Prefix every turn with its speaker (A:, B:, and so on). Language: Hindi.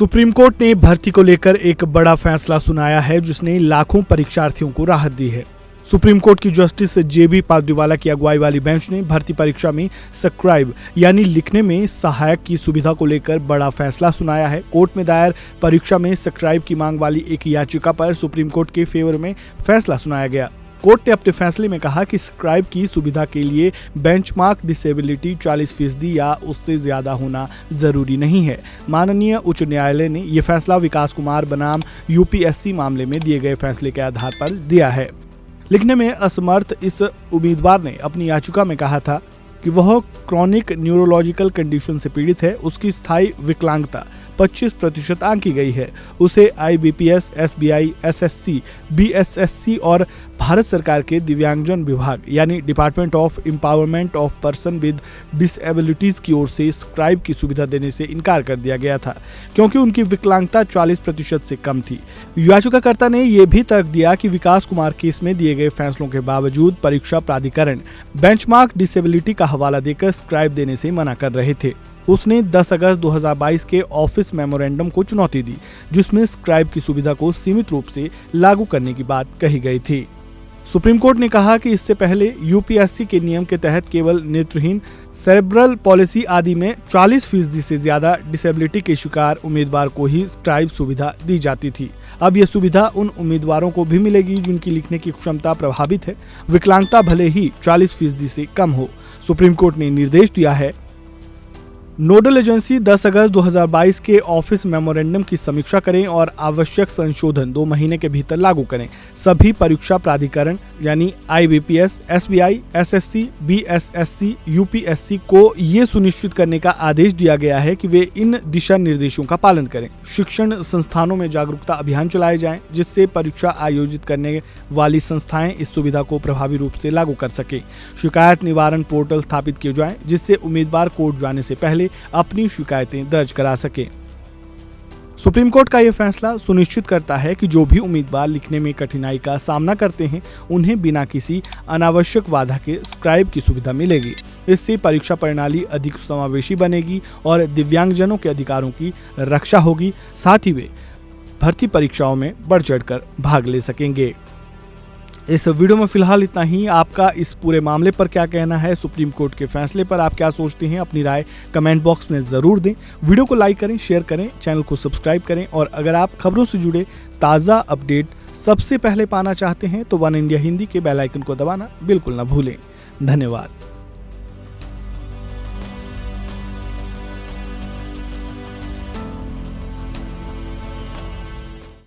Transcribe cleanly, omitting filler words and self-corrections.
A: सुप्रीम कोर्ट ने भर्ती को लेकर एक बड़ा फैसला सुनाया है जिसने लाखों परीक्षार्थियों को राहत दी है। सुप्रीम कोर्ट की जस्टिस जेबी पाद्रीवाला की अगुवाई वाली बेंच ने भर्ती परीक्षा में स्क्राइब यानी लिखने में सहायक की सुविधा को लेकर बड़ा फैसला सुनाया है। कोर्ट में दायर परीक्षा में स्क्राइब की मांग वाली एक याचिका पर सुप्रीम कोर्ट के फेवर में फैसला सुनाया गया। कोर्ट ने अपने फैसले में कहा कि स्क्राइब की सुविधा के लिए बेंचमार्क डिसेबिलिटी 40% या उससे ज्यादा होना जरूरी नहीं है। माननीय उच्च न्यायालय ने यह फैसला विकास कुमार बनाम यूपीएससी मामले में दिए गए फैसले के आधार पर दिया है। लिखने में असमर्थ इस उम्मीदवार ने अपनी याचिका में कहा था कि वह क्रॉनिक न्यूरोलॉजिकल कंडीशन से पीड़ित है। उसकी स्थायी विकलांगता 25% आंकी गई है। उसे आईबीपीएस, एसबीआई, एसएससी, बीएसएससी और भारत सरकार के दिव्यांगजन विभाग यानी department of empowerment of person with disabilities की ओर से स्क्राइब की सुविधा देने से इनकार कर दिया गया था क्योंकि उनकी विकलांगता 40% से कम थी। याचिकाकर्ता ने यह भी तर्क दिया कि विकास कुमार केस में दिए गए फैसलों के बावजूद परीक्षा प्राधिकरण बेंचमार्क डिसेबिलिटी का हवाला देकर स्क्राइब देने से मना कर रहे थे। उसने 10 अगस्त 2022 के ऑफिस मेमोरेंडम को चुनौती दी जिसमें स्क्राइब की सुविधा को सीमित रूप से लागू करने की बात कही गई थी। सुप्रीम कोर्ट ने कहा कि इससे पहले यूपीएससी के नियम के तहत केवल नेत्रहीन, सेरेब्रल पॉलिसी आदि में 40% से ज्यादा डिसेबिलिटी के शिकार उम्मीदवार को ही स्क्राइब सुविधा दी जाती थी। अब यह सुविधा उन उम्मीदवारों को भी मिलेगी जिनकी लिखने की क्षमता प्रभावित है, विकलांगता भले ही 40% से कम हो। सुप्रीम कोर्ट ने निर्देश दिया है नोडल एजेंसी 10 अगस्त 2022 के ऑफिस मेमोरेंडम की समीक्षा करें और आवश्यक संशोधन 2 महीने के भीतर लागू करें। सभी परीक्षा प्राधिकरण यानी IBPS, SBI, SSC, BSSC, UPSC को ये सुनिश्चित करने का आदेश दिया गया है कि वे इन दिशा निर्देशों का पालन करें। शिक्षण संस्थानों में जागरूकता अभियान चलाए जाएं जिससे परीक्षा आयोजित करने वाली संस्थाएं इस सुविधा को प्रभावी रूप से लागू कर सके। शिकायत निवारण पोर्टल स्थापित किए जाएं जिससे उम्मीदवार कोर्ट जाने से पहले अपनी शिकायतें दर्ज करा सके। सुप्रीम कोर्ट का यह फैसला सुनिश्चित करता है कि जो भी उम्मीदवार लिखने में कठिनाई का सामना करते हैं उन्हें बिना किसी अनावश्यक बाधा के स्क्राइब की सुविधा मिलेगी। इससे परीक्षा प्रणाली अधिक समावेशी बनेगी और दिव्यांगजनों के अधिकारों की रक्षा होगी। साथ ही वे भर्ती परीक्षाओं में बढ़ चढ़कर भाग ले सकेंगे। इस वीडियो में फिलहाल इतना ही। आपका इस पूरे मामले पर क्या कहना है, सुप्रीम कोर्ट के फैसले पर आप क्या सोचते हैं, अपनी राय कमेंट बॉक्स में जरूर दें। वीडियो को लाइक करें, शेयर करें, चैनल को सब्सक्राइब करें और अगर आप खबरों से जुड़े ताज़ा अपडेट सबसे पहले पाना चाहते हैं तो वन इंडिया हिंदी के बेल आइकन को दबाना बिल्कुल न भूलें। धन्यवाद।